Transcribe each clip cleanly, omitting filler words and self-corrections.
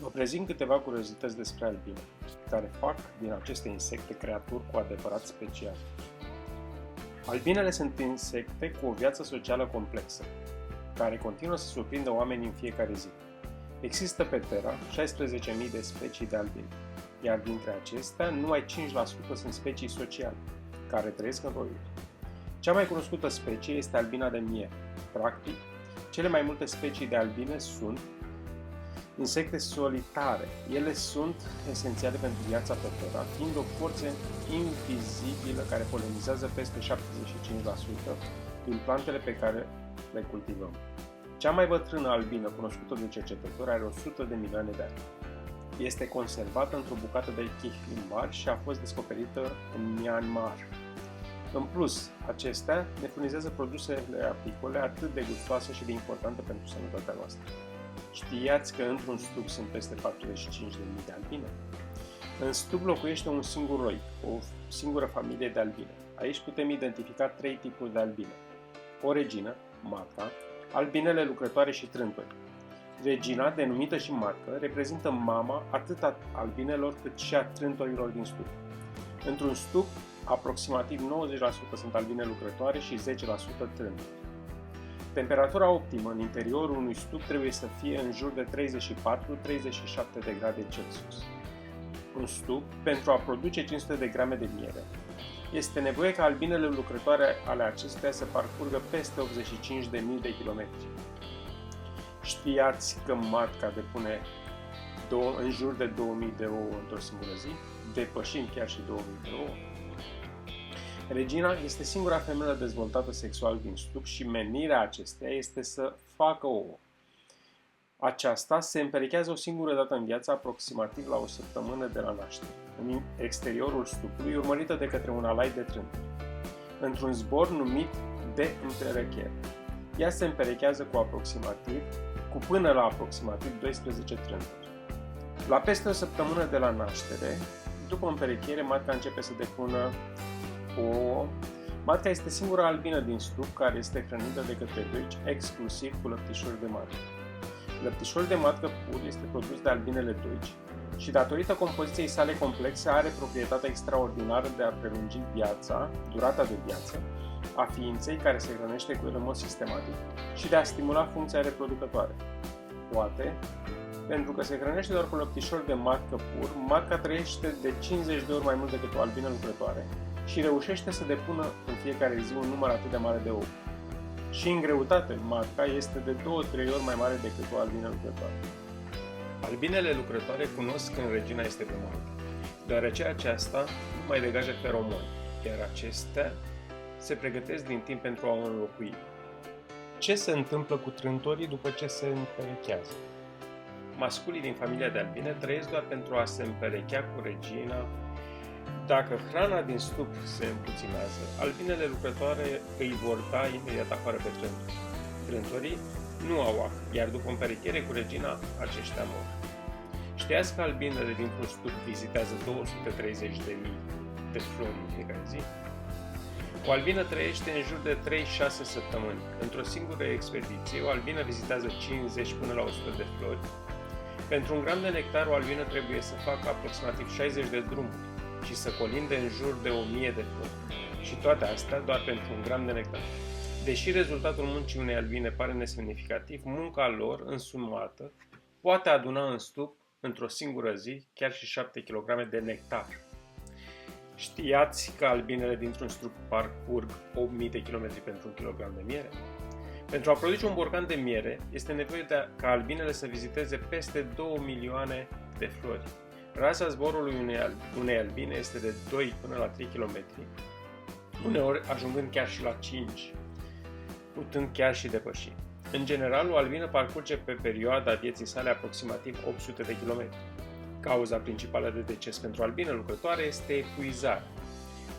Vă prezint câteva curiozități despre albine, care fac din aceste insecte creaturi cu adevărat speciale. Albinele sunt insecte cu o viață socială complexă, care continuă să surprindă oamenii în fiecare zi. Există pe Terra 16.000 de specii de albine, iar dintre acestea numai 5% sunt specii sociale, care trăiesc în roiuri. Cea mai cunoscută specie este albina de miere. Practic, cele mai multe specii de albine sunt insecte solitare. Ele sunt esențiale pentru viața pe Terra, fiind o forță invizibilă care polenizează peste 75% din plantele pe care le cultivăm. Cea mai bătrână albină cunoscută de cercetători are 100 de milioane de ani. Este conservată într-o bucată de chihlimbar și a fost descoperită în Myanmar. În plus, acestea ne furnizează produsele apicole atât de gustoase și de importante pentru sănătatea noastră. Știați că într-un stup sunt peste 45.000 de albine? În stup locuiește un singur roi, o singură familie de albine. Aici putem identifica 3 tipuri de albine. O regină, matca, albinele lucrătoare și trântori. Regina, denumită și matcă, reprezintă mama atât a albinelor cât și a trântorilor din stup. Într-un stup, aproximativ 90% sunt albine lucrătoare și 10% trântori. Temperatura optimă în interiorul unui stup trebuie să fie în jur de 34-37 de grade Celsius. Un stup, pentru a produce 500 de grame de miere, este nevoie ca albinele lucrătoare ale acestea să parcurgă peste 85.000 de kilometri. Știați că matca depune în jur de 2000 de ouă într-o singură zi, depășind chiar și 2000 de ouă? Regina este singura femelă dezvoltată sexual din stup și menirea acesteia este să facă ouă. Aceasta se împerechează o singură dată în viață, aproximativ la o săptămână de la naștere, în exteriorul stupului, urmărită de către un alai de trânturi, într-un zbor numit de împerechere. Ea se împerechează cu până la aproximativ 12 trânturi. La peste o săptămână de la naștere, după împerechiere, matca începe să depună ouă. Matca este singura albină din stup care este hrănită de către doici exclusiv cu lăptișori de matcă. Lăptișorul de matcă pur este produs de albinele doici și datorită compoziției sale complexe are proprietatea extraordinară de a prelungi durata de viață a ființei care se hrănește cu el în mod sistematic și de a stimula funcția reproducătoare. Poate, pentru că se hrănește doar cu lăptișori de matcă pur, matca trăiește de 50 de ori mai mult decât o albină lucrătoare și reușește să depună în fiecare zi un număr atât de mare de ouă. Și în greutate, matca este de 2-3 ori mai mare decât o albină lucrătoare. Albinele lucrătoare cunosc când regina este pe moarte, deoarece aceasta nu mai degajă feromoni, iar acestea se pregătesc din timp pentru a o înlocui. Ce se întâmplă cu trântorii după ce se împerechează? Masculii din familia de albine trăiesc doar pentru a se împerechea cu regina. Dacă hrana din stup se împuținează, albinele lucrătoare îi vor da imediat afară pe trântori. Trântorii nu au ac, iar după împerechere cu regina, aceștia mor. Știați că albinele dintr-un stup vizitează 230.000 de flori în fiecare zi? O albină trăiește în jur de 3-6 săptămâni. Într-o singură expediție, o albină vizitează 50 până la 100 de flori. Pentru un gram de nectar, o albină trebuie să facă aproximativ 60 de drumuri și să colinde în jur de 1000 de flori. Și toate astea doar pentru un gram de nectar. Deși rezultatul muncii unei albine pare nesemnificativ, munca lor însumată poate aduna în stup, într-o singură zi, chiar și 7 kg de nectar. Știați că albinele dintr-un stup parcurg 8000 de km pentru un kilogram de miere? Pentru a produce un borcan de miere, este nevoie ca albinele să viziteze peste 2 milioane de flori. Rasa zborului unei albine este de 2 până la 3 km, uneori ajungând chiar și la 5, putând chiar și depăși. În general, o albină parcurge pe perioada vieții sale aproximativ 800 de km. Cauza principală de deces pentru albine lucrătoare este epuizarea.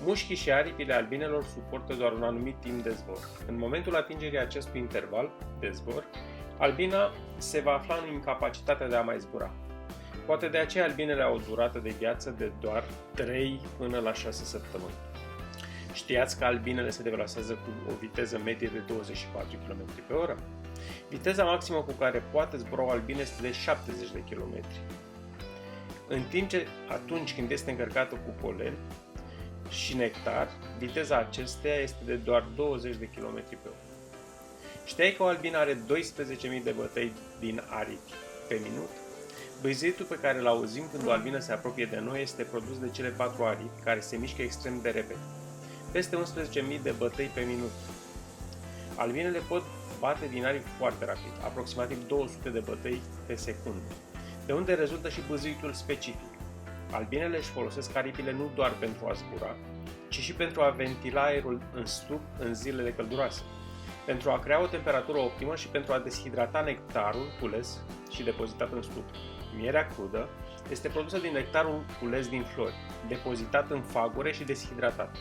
Mușchii și aripile albinelor suportă doar un anumit timp de zbor. În momentul atingerii acestui interval de zbor, albina se va afla în incapacitatea de a mai zbura. Poate de aceea albinele au o durată de viață de doar 3 până la 6 săptămâni. Știați că albinele se deplasează cu o viteză medie de 24 km pe oră? Viteza maximă cu care poate zbura o albină este de 70 de km. În timp ce atunci când este încărcată cu polen și nectar, viteza acesteia este de doar 20 de km pe oră. Știai că o albină are 12.000 de bătăi din aripi pe minut? Bâzâitul pe care îl auzim când o albină se apropie de noi este produs de cele 4 aripi, care se mișcă extrem de repede. Peste 11.000 de bătăi pe minut. Albinele pot bate din aripi foarte rapid, aproximativ 200 de bătăi pe secundă, de unde rezultă și bâzâitul specific. Albinele își folosesc aripile nu doar pentru a zbura, ci și pentru a ventila aerul în stup în zilele călduroase, pentru a crea o temperatură optimă și pentru a deshidrata nectarul cules și depozitat în stup. Mierea crudă este produsă din nectarul cules din flori, depozitat în fagure și deshidratat.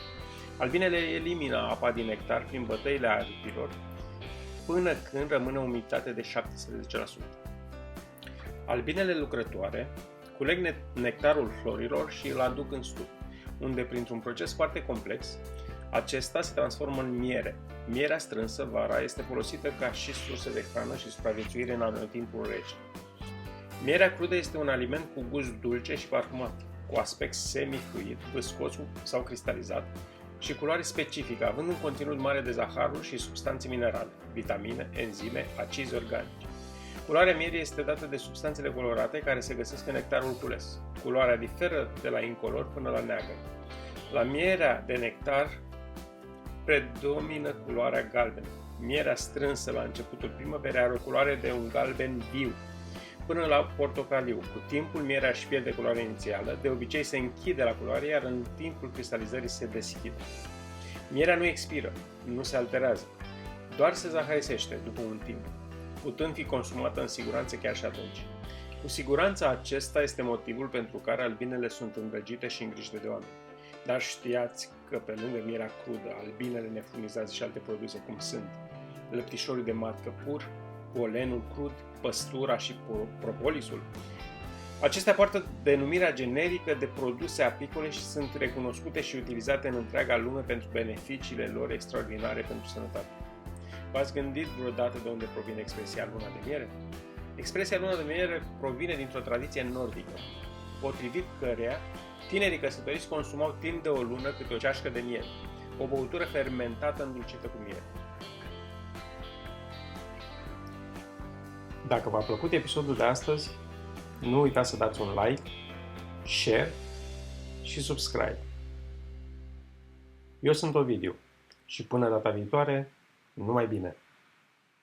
Albinele elimină apa din nectar prin bătăile aripilor până când rămâne umiditate de 17%. Albinele lucrătoare culeg nectarul florilor și îl aduc în stup, unde printr-un proces foarte complex, acesta se transformă în miere. Mierea strânsă vara este folosită ca și sursă de hrană și supraviețuire în anotimpul rece. Mierea crudă este un aliment cu gust dulce și parfumat, cu aspect semi-fluid, viscos sau cristalizat și culoare specifică, având un conținut mare de zaharuri și substanțe minerale, vitamine, enzime, acizi organici. Culoarea mierii este dată de substanțele colorate care se găsesc în nectarul cules. Culoarea diferă de la incolor până la neagră. La mierea de nectar predomină culoarea galbenă. Mierea strânsă la începutul primăverii are o culoare de un galben viu, până la portocaliu. Cu timpul, mierea își pierde culoarea inițială, de obicei se închide la culoare, iar în timpul cristalizării se deschide. Mierea nu expiră, nu se alterează, doar se zaharisește după un timp, putând fi consumată în siguranță chiar și atunci. Cu siguranță acesta este motivul pentru care albinele sunt îndrăgite și îngrijite de oameni. Dar știați că pe lângă mierea crudă, albinele ne furnizează și alte produse cum sunt lăptișorul de matcă pur, polenul crud, păstura și propolisul. Acestea poartă denumirea generică de produse apicole și sunt recunoscute și utilizate în întreaga lume pentru beneficiile lor extraordinare pentru sănătate. V-ați gândit vreodată de unde provine expresia luna de miere? Expresia luna de miere provine dintr-o tradiție nordică, potrivit căreia tinerii căsătoriți consumau timp de o lună câte o ceașcă de miere, o băutură fermentată îndulcită cu miere. Dacă v-a plăcut episodul de astăzi, nu uitați să dați un like, share și subscribe. Eu sunt Ovidiu și până data viitoare, numai bine!